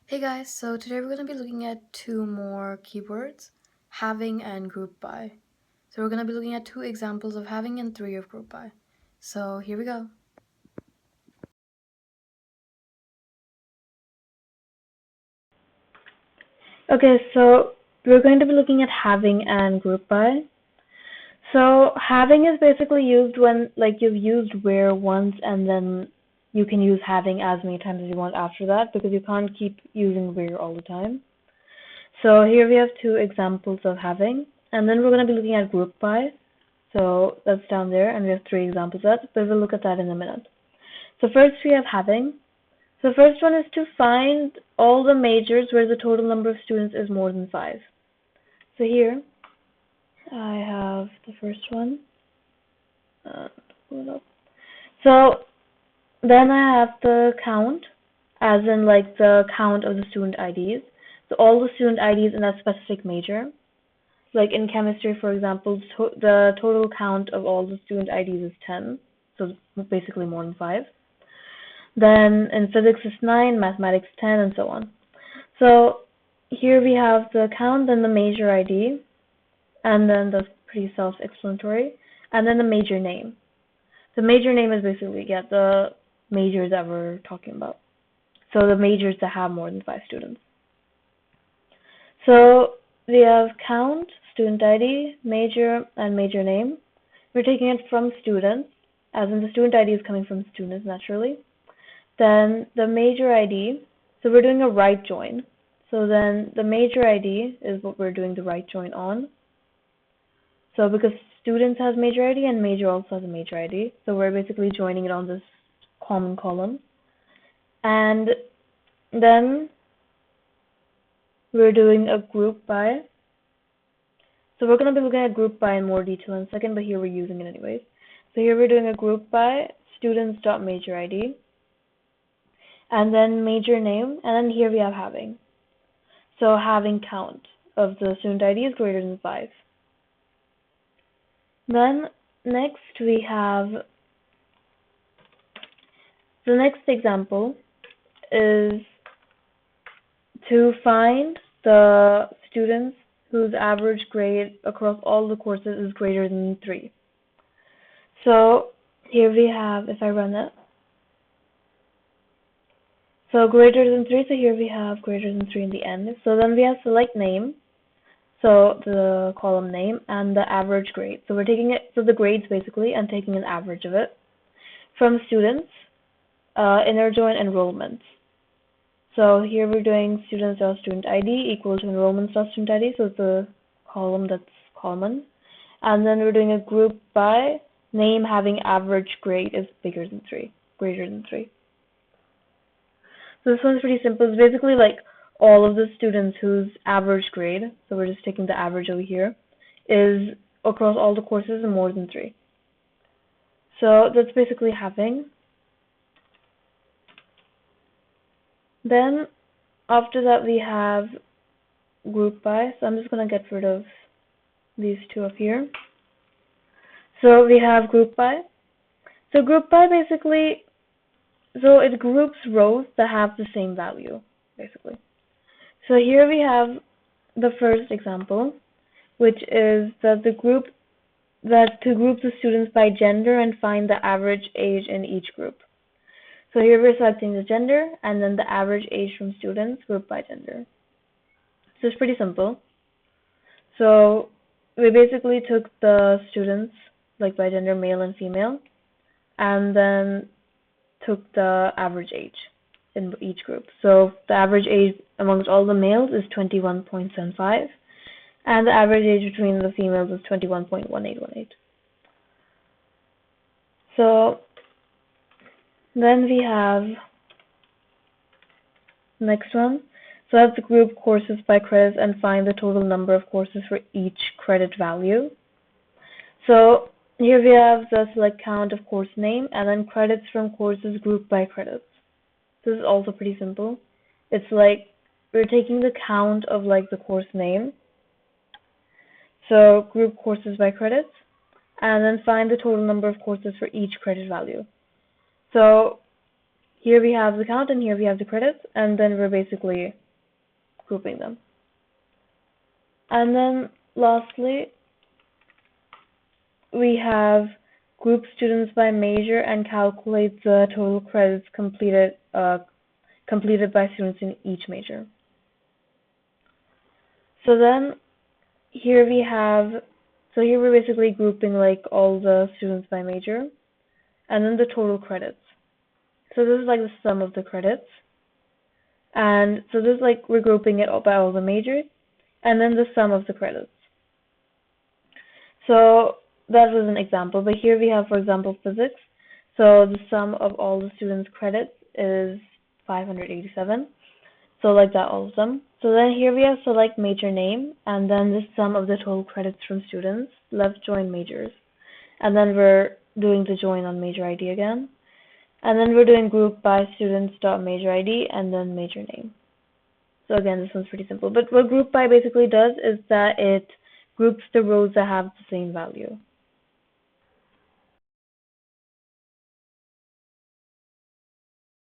Hey guys, so today we're going to be looking at two more keywords, having and group by. So we're going to be looking at two examples of having and three of group by. So here we go. Okay, so we're going to be looking at having and group by. So having is basically used when you've used where once and then you can use having as many times as you want after that because you can't keep using where all the time. So here we have two examples of having, and then we're going to be looking at group by. So that's down there, and we have three examples of that, but we'll look at that in a minute. So first we have having. So the first one is to find all the majors where the total number of students is more than 5. So here I have the first one. Pull it up. So then I have the count, as in the count of the student IDs. So all the student IDs in that specific major. Like in chemistry, for example, the total count of all the student IDs is 10. So basically more than 5. Then in physics is 9, mathematics 10, and so on. So here we have the count, then the major ID, and then that's pretty self-explanatory, and then the major name. The major name is basically, the majors that we're talking about. So the majors that have more than 5 students. So we have count, student ID, major, and major name. We're taking it from students, as in the student ID is coming from students naturally. Then the major ID, so we're doing a right join. So then the major ID is what we're doing the right join on. So because students has major ID and major also has a major ID, so we're basically joining it on this common column. And then we're doing a group by. So we're going to be looking at group by in more detail in a second, but here we're using it anyways. So here we're doing a group by students.major ID, and then major name, and then here we have having. So having count of the student ID is greater than 5. Then next we have the next example is to find the students whose average grade across all the courses is greater than 3. So here we have, if I run it, so greater than 3, so here we have greater than 3 in the end. So then we have select name, so the column name, and the average grade. So we're taking it, so the grades basically, and taking an average of it from students, inner join enrollment. So here we're doing students.student ID equal to enrollments.student ID, so it's a column that's common. And then we're doing a group by name having average grade is bigger than 3, greater than 3. So this one's pretty simple. It's basically like all of the students whose average grade, so we're just taking the average over here, is across all the courses more than 3. So that's basically having. Then after that we have group by, so I'm just going to get rid of these two up here. So we have group by. So group by basically, so it groups rows that have the same value, basically. So here we have the first example, which is that to group the students by gender and find the average age in each group. So here we're selecting the gender and then the average age from students grouped by gender. So it's pretty simple. So we basically took the students like by gender, male and female, and then took the average age in each group. So the average age amongst all the males is 21.75, and the average age between the females is 21.1818. So then we have next one. So that's the group courses by credits and find the total number of courses for each credit value. So here we have the select count of course name and then credits from courses grouped by credits. This is also pretty simple. It's like we're taking the count of the course name, so group courses by credits, and then find the total number of courses for each credit value. So here we have the count and here we have the credits, and then we're basically grouping them. And then lastly, we have group students by major and calculate the total credits completed by students in each major. So then here we're basically grouping like all the students by major, and then the total credits. So this is like the sum of the credits, and so this is like we're grouping it by all the majors, and then the sum of the credits. So that was an example, but here we have, for example, physics. So the sum of all the students' credits is 587. So like that, all of them. So then here we have select major name, and then the sum of the total credits from students, left join majors. And then we're doing the join on major ID again. And then we're doing group by students dot major ID and then major name. So again, this one's pretty simple. But what group by basically does is that it groups the rows that have the same value.